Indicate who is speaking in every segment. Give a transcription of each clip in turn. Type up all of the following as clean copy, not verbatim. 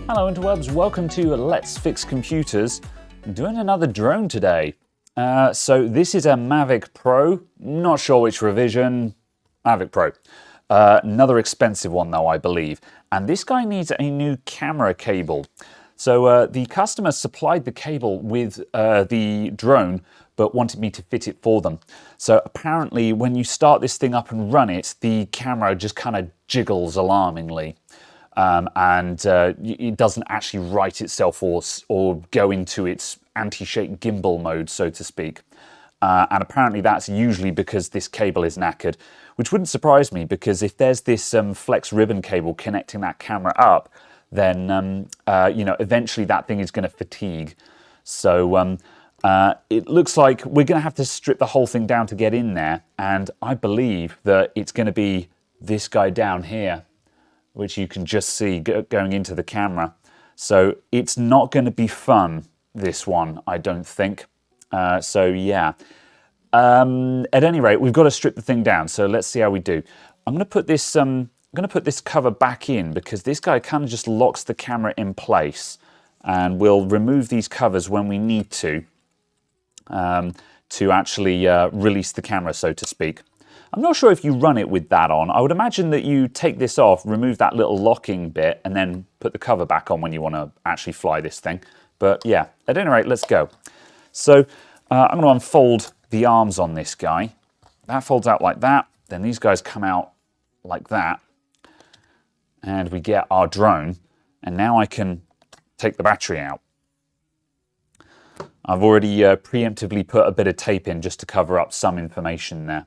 Speaker 1: Hello interwebs, welcome to Let's Fix Computers. I'm doing another drone today. So this is a Mavic Pro, not sure which revision, Mavic Pro. Another expensive one though, I believe. And this guy needs a new camera cable. So the customer supplied the cable with the drone, but wanted me to fit it for them. So apparently when you start this thing up and run it, the camera just kind of jiggles alarmingly. It doesn't actually right itself or go into its anti-shake gimbal mode, so to speak. And apparently that's usually because this cable is knackered, which wouldn't surprise me because if there's this flex ribbon cable connecting that camera up, then eventually that thing is going to fatigue. So it looks like we're going to have to strip the whole thing down to get in there, and I believe that it's going to be this guy down here, which you can just see going into the camera. So it's not going to be fun, this one, I don't think. So yeah. At any rate, we've got to strip the thing down. So let's see how we do. I'm going to put this cover back in because this guy kind of just locks the camera in place, and we'll remove these covers when we need to actually release the camera, so to speak. I'm not sure if you run it with that on. I would imagine that you take this off, remove that little locking bit, and then put the cover back on when you want to actually fly this thing. But yeah, at any rate, let's go. So I'm going to unfold the arms on this guy. That folds out like that. Then these guys come out like that. And we get our drone. And now I can take the battery out. I've already preemptively put a bit of tape in just to cover up some information there.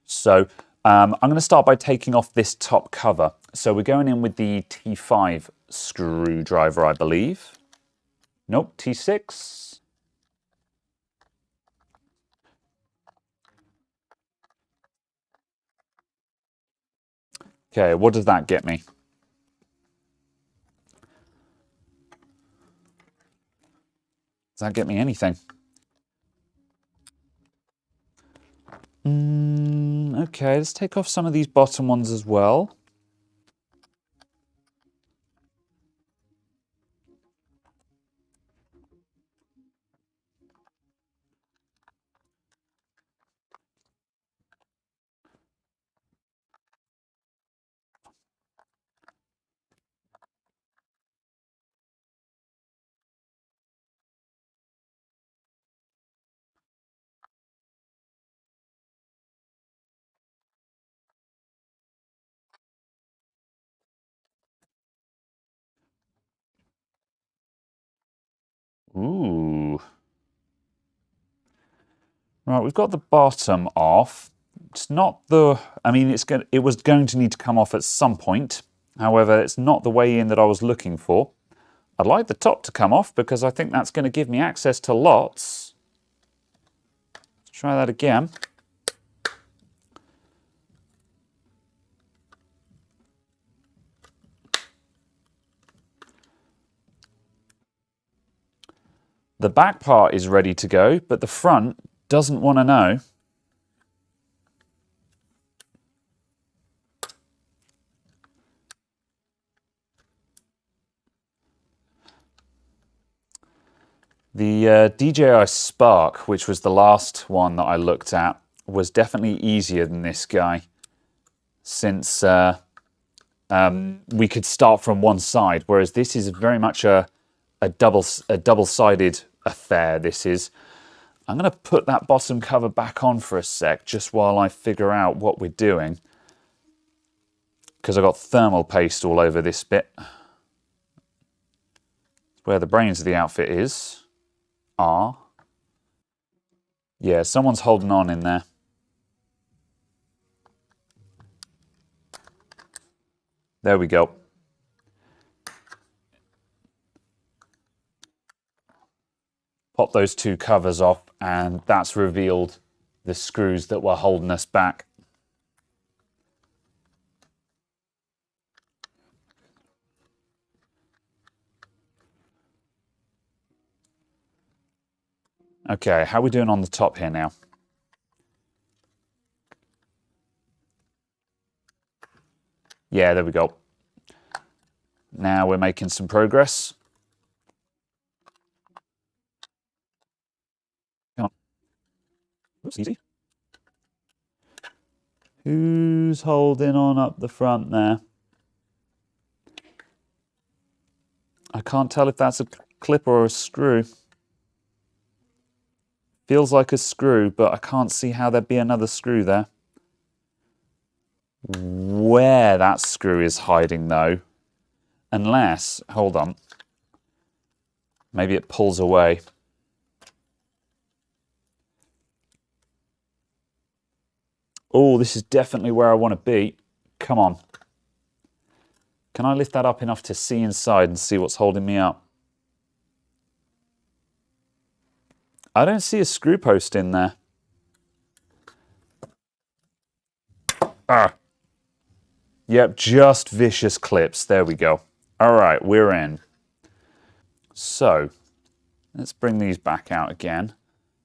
Speaker 1: So I'm going to start by taking off this top cover. So we're going in with the T5 screwdriver, I believe. Nope, T6. Okay, what does that get me? Does that get me anything? Okay, let's take off some of these bottom ones as well. Ooh. Right, we've got the bottom off. It's not the, I mean, it was going to need to come off at some point. However, it's not the way in that I was looking for. I'd like the top to come off because I think that's going to give me access to lots. Let's try that again. The back part is ready to go, but the front doesn't want to know. The DJI Spark, which was the last one that I looked at, was definitely easier than this guy, since we could start from one side, whereas this is very much a double-sided affair. This is. I'm going to put that bottom cover back on for a sec, just while I figure out what we're doing, because I've got thermal paste all over this bit. Where the brains of the outfit are. Yeah, someone's holding on in there. There we go. Pop those two covers off, and that's revealed the screws that were holding us back. Okay, how are we doing on the top here now? Yeah, there we go. Now we're making some progress. Come on. Oops, easy. Who's holding on up the front there? I can't tell if that's a clip or a screw. Feels like a screw, but I can't see how there'd be another screw there. Where that screw is hiding though, unless, hold on, maybe it pulls away. Oh, this is definitely where I want to be. Come on. Can I lift that up enough to see inside and see what's holding me up? I don't see a screw post in there. Ah. Yep, just vicious clips. There we go. All right, we're in. So, let's bring these back out again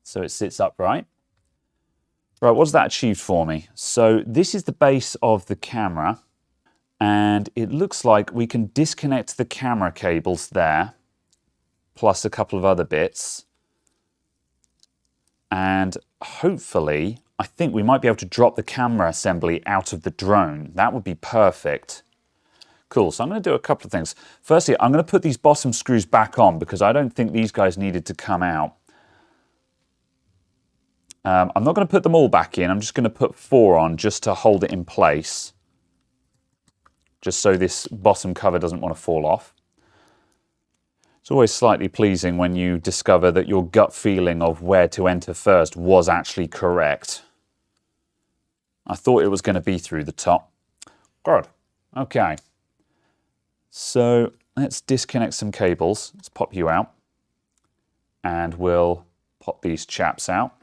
Speaker 1: so it sits upright. Right, what's that achieved for me? So this is the base of the camera, and it looks like we can disconnect the camera cables there, plus a couple of other bits. And hopefully, I think we might be able to drop the camera assembly out of the drone. That would be perfect. Cool, so I'm going to do a couple of things. Firstly, I'm going to put these bottom screws back on because I don't think these guys needed to come out. I'm not going to put them all back in. I'm just going to put 4 on just to hold it in place. Just so this bottom cover doesn't want to fall off. It's always slightly pleasing when you discover that your gut feeling of where to enter first was actually correct. I thought it was going to be through the top. Good. Okay. So let's disconnect some cables. Let's pop you out. And we'll pop these chaps out.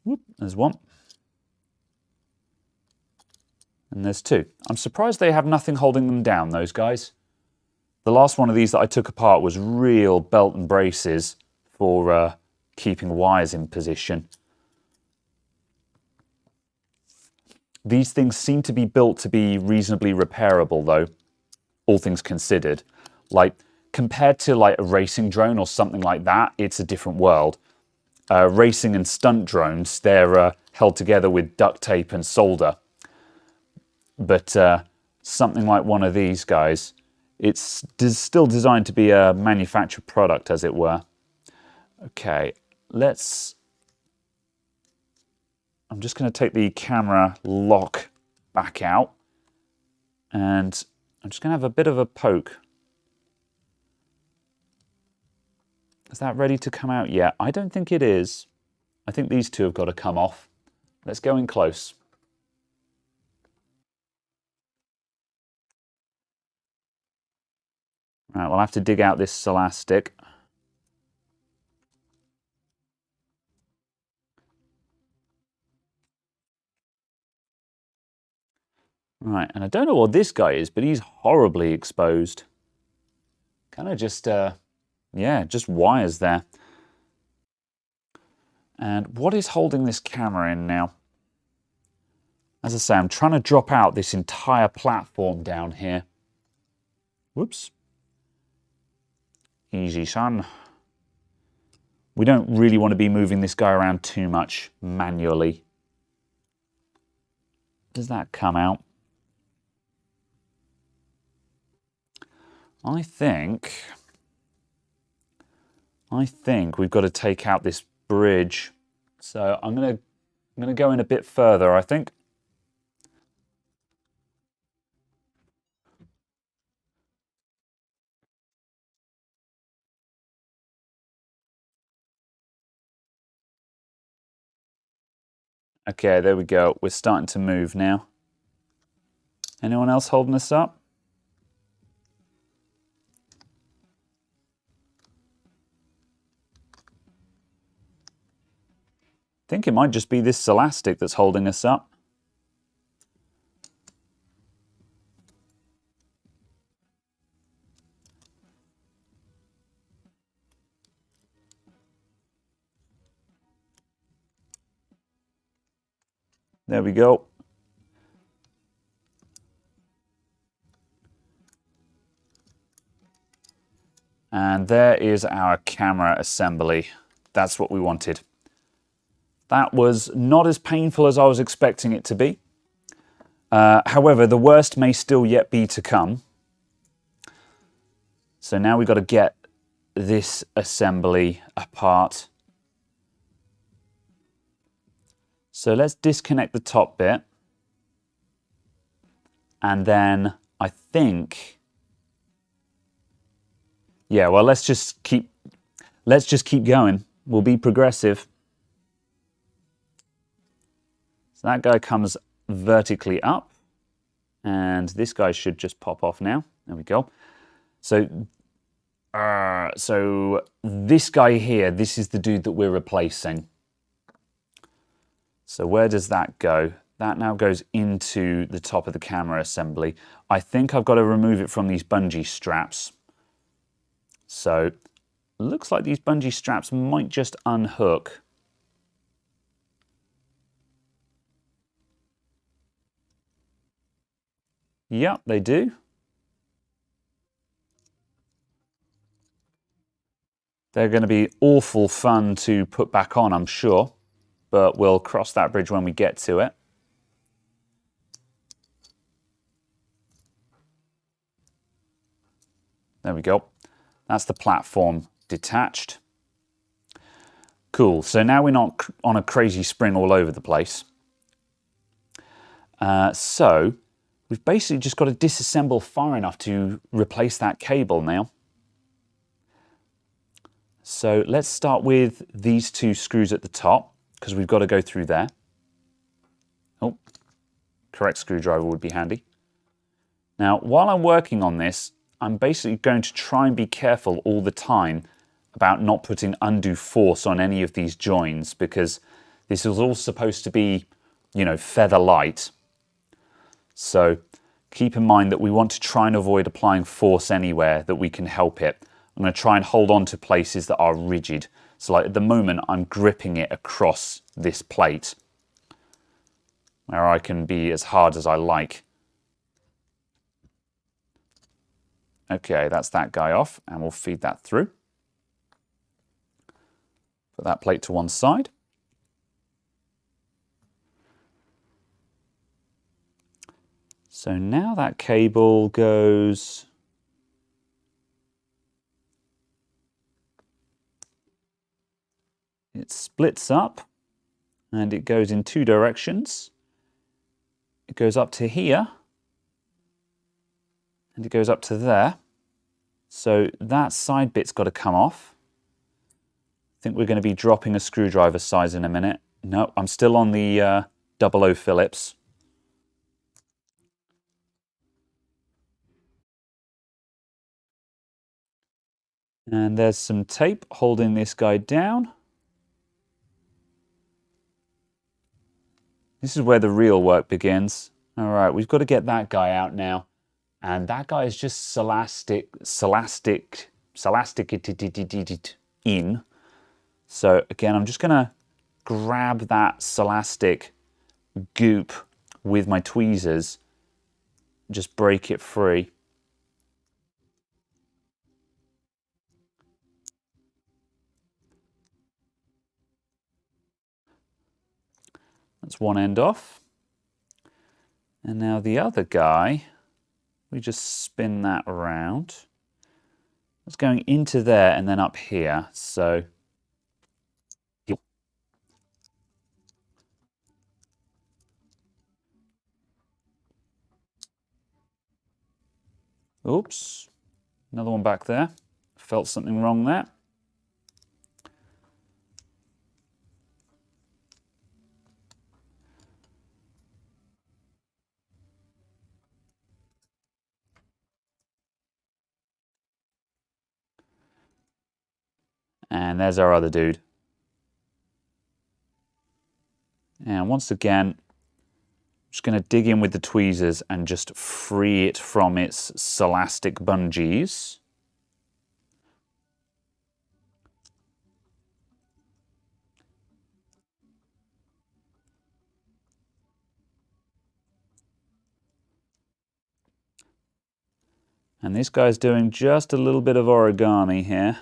Speaker 1: Whoop, there's one. And there's 2. I'm surprised they have nothing holding them down, those guys. The last one of these that I took apart was real belt and braces for keeping wires in position. These things seem to be built to be reasonably repairable, though, all things considered. Like, compared to like a racing drone or something like that, it's a different world. Racing and stunt drones, they're held together with duct tape and solder. But something like one of these guys, it's still designed to be a manufactured product, as it were. Okay, I'm just going to take the camera lock back out, and I'm just going to have a bit of a poke. Is that ready to come out yet? I don't think it is. I think these 2 have got to come off. Let's go in close. Right, we'll have to dig out this elastic. Right, and I don't know what this guy is, but he's horribly exposed. Kind of just, yeah, just wires there. And what is holding this camera in now? As I say, I'm trying to drop out this entire platform down here. Whoops. Easy, son. We don't really want to be moving this guy around too much manually. Does that come out? I think we've got to take out this bridge. So I'm gonna go in a bit further, I think. Okay, there we go. We're starting to move now. Anyone else holding us up? I think it might just be this elastic that's holding us up. There we go. And there is our camera assembly. That's what we wanted. That was not as painful as I was expecting it to be. However, the worst may still yet be to come. So now we've got to get this assembly apart. So let's disconnect the top bit. And then I think, yeah, well, let's just keep going. We'll be progressive. So that guy comes vertically up, and this guy should just pop off now. There we go. So this guy here, this is the dude that we're replacing. So where does that go? That now goes into the top of the camera assembly. I think I've got to remove it from these bungee straps. So it looks like these bungee straps might just unhook. Yep, they do. They're going to be awful fun to put back on, I'm sure, but we'll cross that bridge when we get to it. There we go. That's the platform detached. Cool, so now we're not on a crazy spring all over the place. So we've basically just got to disassemble far enough to replace that cable now. So let's start with these two screws at the top, because we've got to go through there. Oh, correct screwdriver would be handy. Now, while I'm working on this, I'm basically going to try and be careful all the time about not putting undue force on any of these joins, because this is all supposed to be, you know, feather light. So keep in mind that we want to try and avoid applying force anywhere that we can help it. I'm going to try and hold on to places that are rigid. So like at the moment, I'm gripping it across this plate where I can be as hard as I like. Okay, that's that guy off, and we'll feed that through. Put that plate to one side. So now that cable goes it splits up and it goes in two directions. It goes up to here and it goes up to there. So that side bit's got to come off. I think we're going to be dropping a screwdriver size in a minute. No, I'm still on the 00 Phillips. And there's some tape holding this guy down. This is where the real work begins. All right, we've got to get that guy out now. And that guy is just Celastic in. So again, I'm just going to grab that Celastic goop with my tweezers, just break it free. That's one end off. And now the other guy, we just spin that around. It's going into there and then up here. So oops, another one back there. Felt something wrong there. And there's our other dude. And once again, I'm just going to dig in with the tweezers and just free it from its Celastic bungees. And this guy's doing just a little bit of origami here.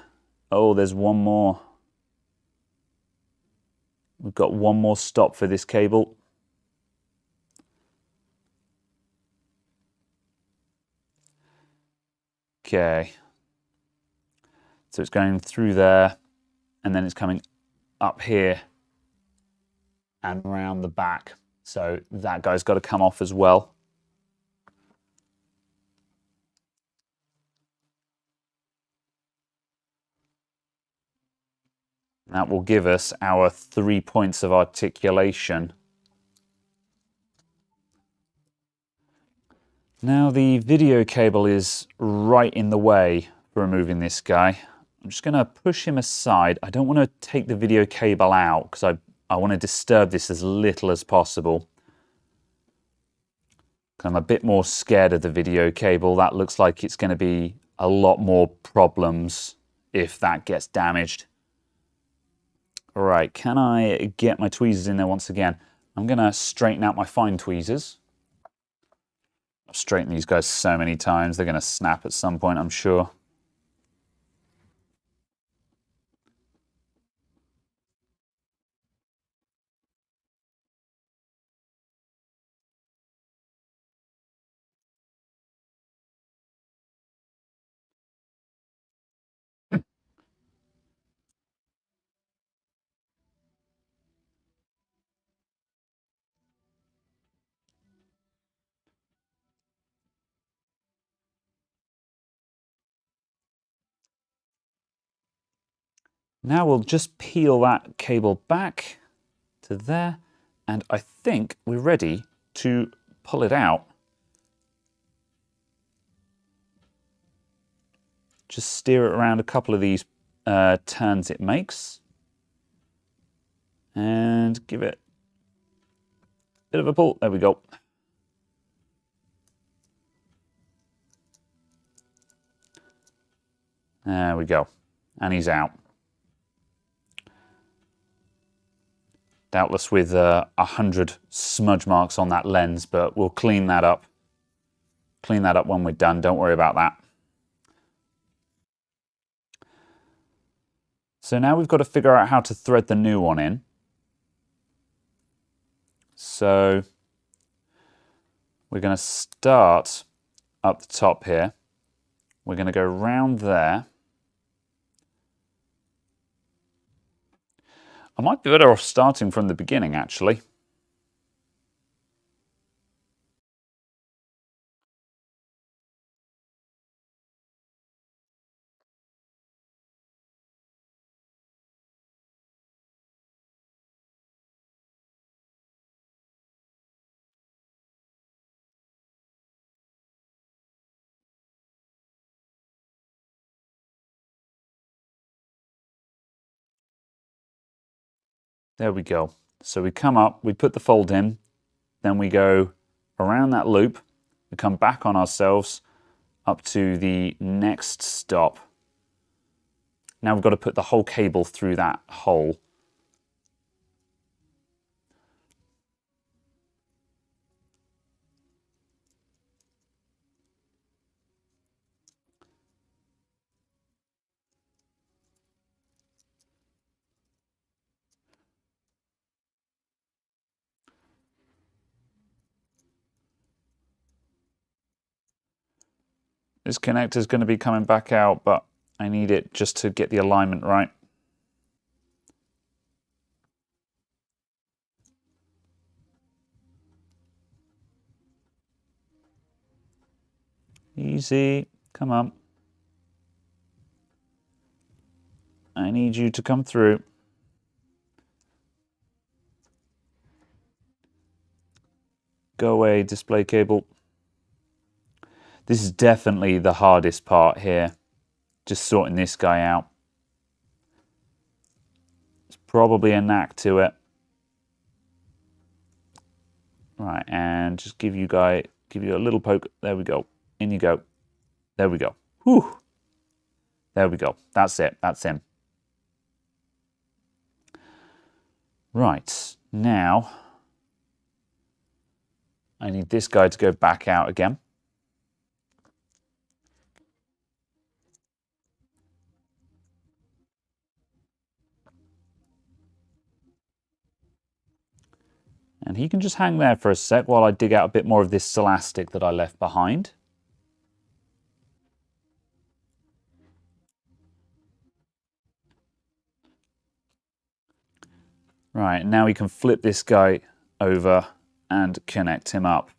Speaker 1: Oh, there's one more. We've got one more stop for this cable. Okay. So it's going through there, and then it's coming up here and around the back. So that guy's got to come off as well. That will give us our 3 points of articulation. Now the video cable is right in the way for removing this guy. I'm just going to push him aside. I don't want to take the video cable out because I want to disturb this as little as possible. I'm a bit more scared of the video cable. That looks like it's going to be a lot more problems if that gets damaged. All right, can I get my tweezers in there once again? I'm going to straighten out my fine tweezers. I've straightened these guys so many times, they're going to snap at some point, I'm sure. Now we'll just peel that cable back to there, and I think we're ready to pull it out. Just steer it around a couple of these turns it makes, and give it a bit of a pull. There we go. There we go. And he's out. Doubtless with 100 smudge marks on that lens, but we'll clean that up. Clean that up when we're done. Don't worry about that. So now we've got to figure out how to thread the new one in. So we're going to start up the top here. We're going to go round there. I might be better off starting from the beginning, actually. There we go. So we come up, we put the fold in, then we go around that loop, we come back on ourselves up to the next stop. Now we've got to put the whole cable through that hole. This connector is going to be coming back out, but I need it just to get the alignment right. Easy, come on. I need you to come through. Go away, display cable. This is definitely the hardest part here, just sorting this guy out. There's probably a knack to it. Right, and just give you a little poke. There we go. In you go. There we go. Whew. There we go. That's it. That's him. Right, now I need this guy to go back out again. And he can just hang there for a sec while I dig out a bit more of this elastic that I left behind. Right, now we can flip this guy over and connect him up.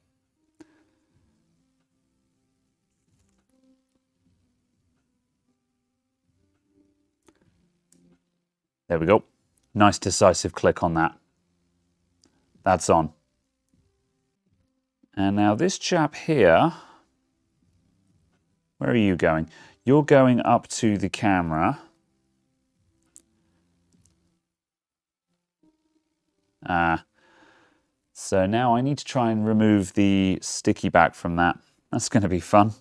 Speaker 1: There we go. Nice decisive click on that. That's on. And now this chap here, where are you going? You're going up to the camera. So now I need to try and remove the sticky back from that. That's going to be fun.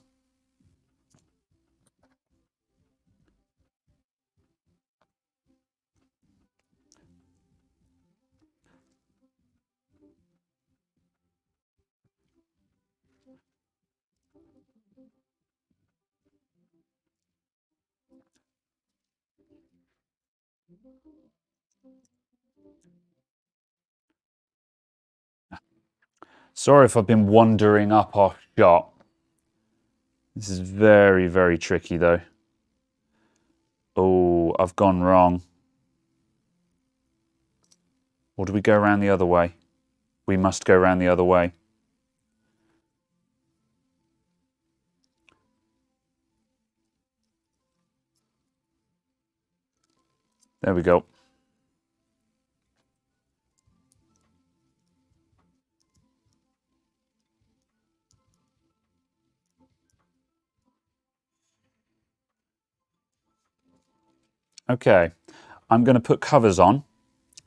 Speaker 1: Sorry if I've been wandering up our shot. This is very, very tricky though. Oh, I've gone wrong. Or do we go around the other way? We must go around the other way. There we go. Okay, I'm going to put covers on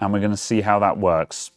Speaker 1: and we're going to see how that works.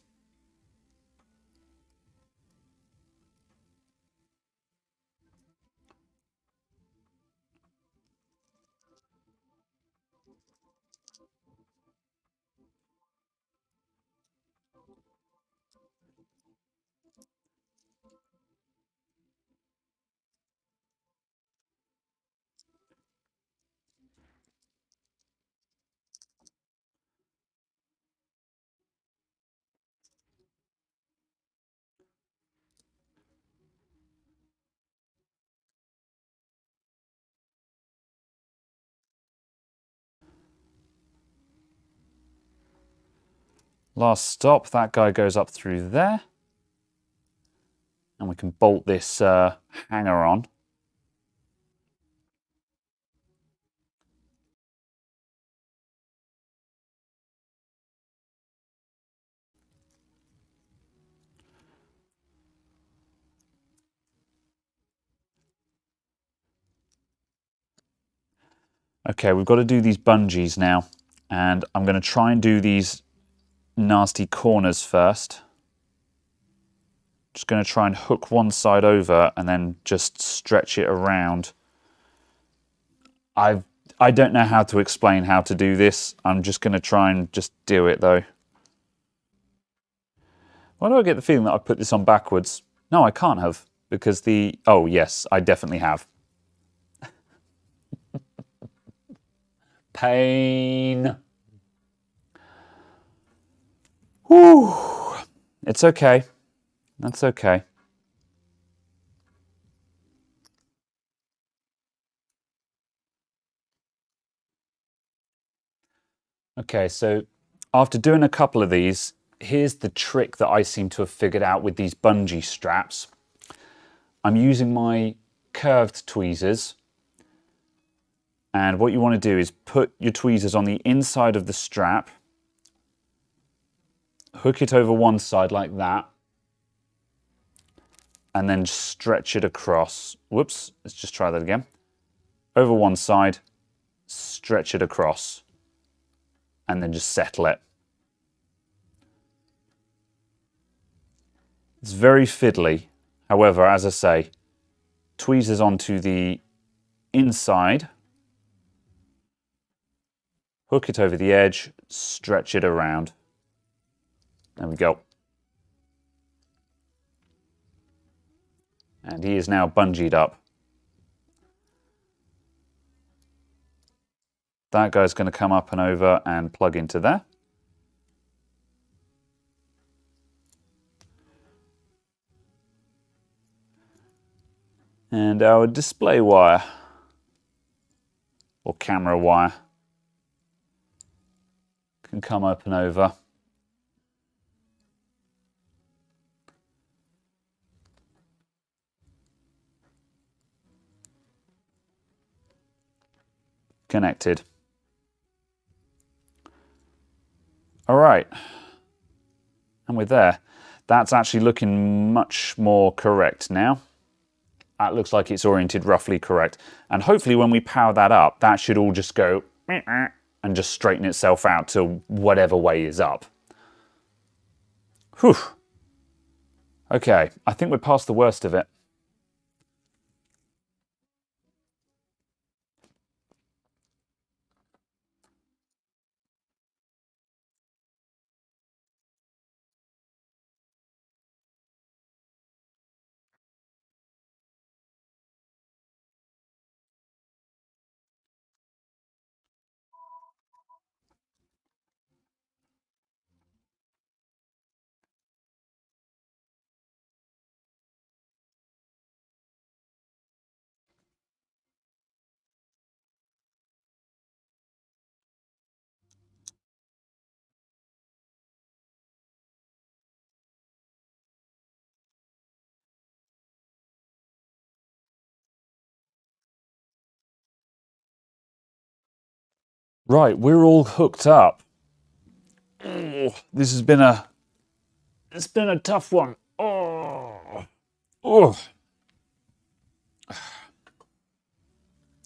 Speaker 1: Last stop, that guy goes up through there. And we can bolt this hanger on. Okay, we've got to do these bungees now. And I'm going to try and do these nasty corners first. Just going to try and hook one side over and then just stretch it around. I don't know how to explain how to do this. I'm just going to try and just do it though. Why do I get the feeling that I put this on backwards? No, I can't have, because the... Oh, yes, I definitely have. Pain. Whew. It's okay. That's okay. Okay, so after doing a couple of these, here's the trick that I seem to have figured out with these bungee straps. I'm using my curved tweezers. And what you want to do is put your tweezers on the inside of the strap, hook it over one side like that, and then stretch it across. Whoops, let's just try that again. Over one side, stretch it across, and then just settle it. It's very fiddly. However, as I say, tweezers onto the inside, hook it over the edge, stretch it around. There we go. And he is now bungeed up. That guy's going to come up and over and plug into there. And our display wire, or camera wire, can come up and over. Connected. All right, and we're there. That's actually looking much more correct now. That looks like it's oriented roughly correct. And hopefully when we power that up, that should all just go and just straighten itself out to whatever way is up. Whew. Okay, I think we're past the worst of it. Right, we're all hooked up. Oh, this has been it's been a tough one. Oh. Oh.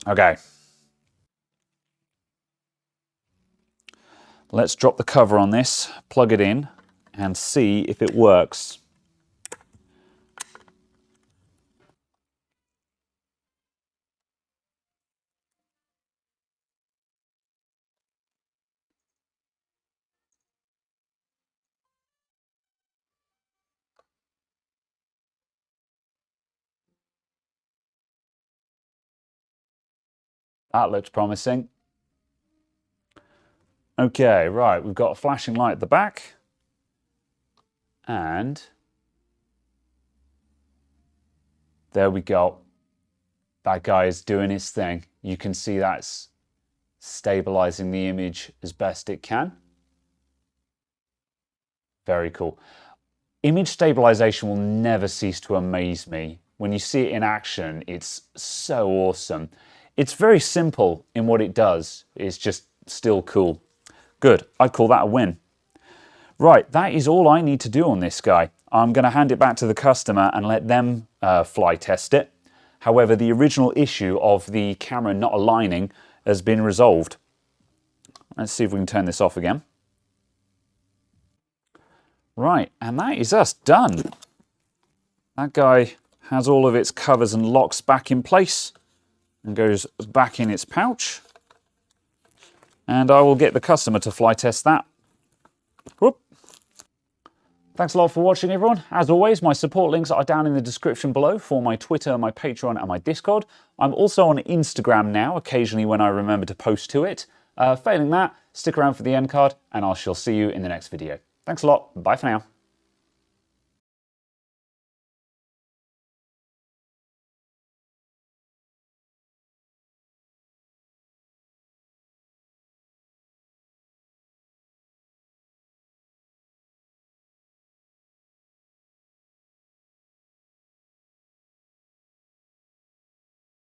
Speaker 1: Okay. Let's drop the cover on this, plug it in, and see if it works. That looks promising. Okay, right, we've got a flashing light at the back. And there we go. That guy is doing his thing. You can see that's stabilizing the image as best it can. Very cool. Image stabilization will never cease to amaze me. When you see it in action, it's so awesome. It's very simple in what it does. It's just still cool. Good, I'd call that a win. Right, that is all I need to do on this guy. I'm going to hand it back to the customer and let them fly test it. However, the original issue of the camera not aligning has been resolved. Let's see if we can turn this off again. Right, and that is us done. That guy has all of its covers and locks back in place and goes back in its pouch. And I will get the customer to fly test that. Whoop. Thanks a lot for watching, everyone. As always, my support links are down in the description below for my Twitter, my Patreon, and my Discord. I'm also on Instagram now, occasionally when I remember to post to it. Failing that, stick around for the end card, and I shall see you in the next video. Thanks a lot. Bye for now.